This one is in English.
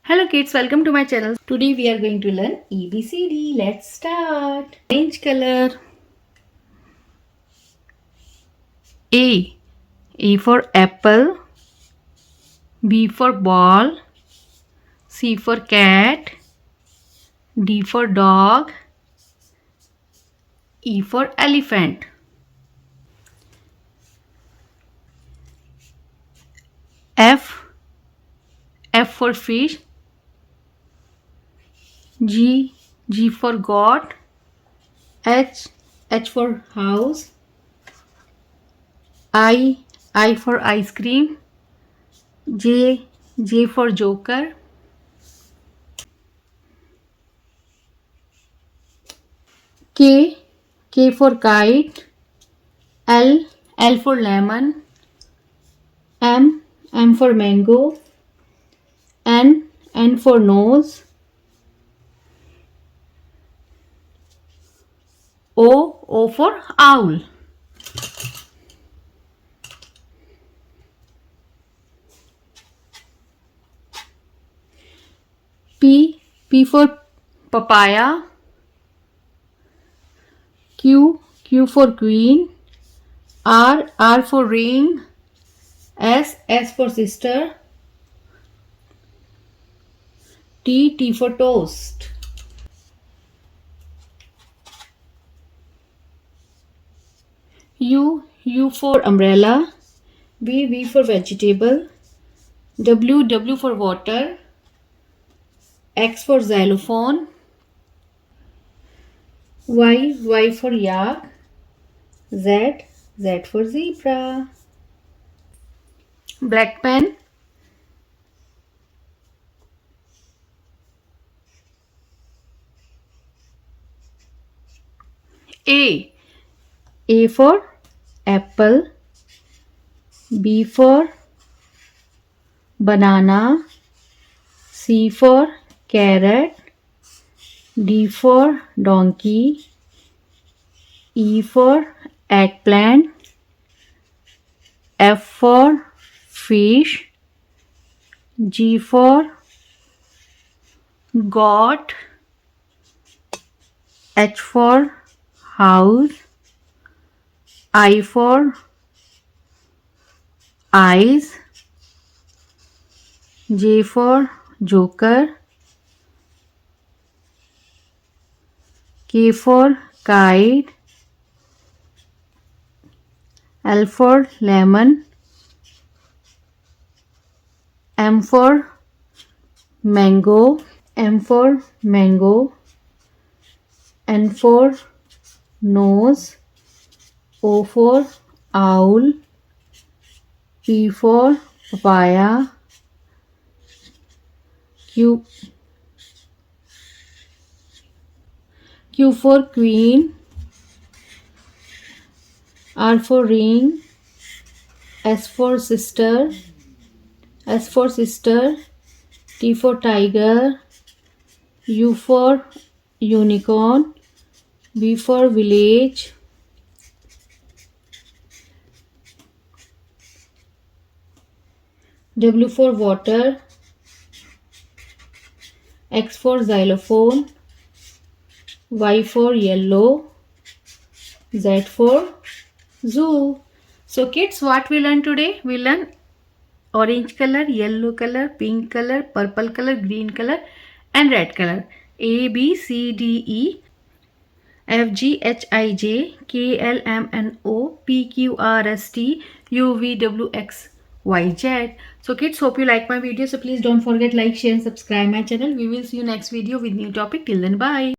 Hello kids, welcome to my channel. Today we are going to learn ABCD. Let's start. Orange color. A. A for apple. B for ball. C for cat. D for dog. E for elephant. F. F for fish. G. G for goat. H. H for house. I for ice cream. J. J for joker. K. K for kite. L for lemon. M for mango. N for nose. O for owl. P for papaya. Q for queen. R for ring. S for sister. T for toast. U for umbrella. V for vegetable. W for water. X for xylophone. Y for yak. Z for zebra. Black pen. A for apple. B for banana. C for carrot. D for donkey. E for eggplant. F for fish. G for goat. H for house. I for eyes. J for joker. K for kite. L for lemon. M for mango. N for nose. O for owl. P for papaya. Q for queen. R for ring. S for sister. T for tiger. U for unicorn. V for village. W for water. X for xylophone. Y for yellow. Z for zoo. So kids, what we learn today? We learn orange color, yellow color, pink color, purple color, green color and red color. A, B, C, D, E, F, G, H, I, J, K, L, M, N, O, P, Q, R, S, T, U, V, W, X, Y, Z. So kids, hope you like my video. So please don't forget like, share and subscribe my channel. We will see you next video with new topic. Till then, bye.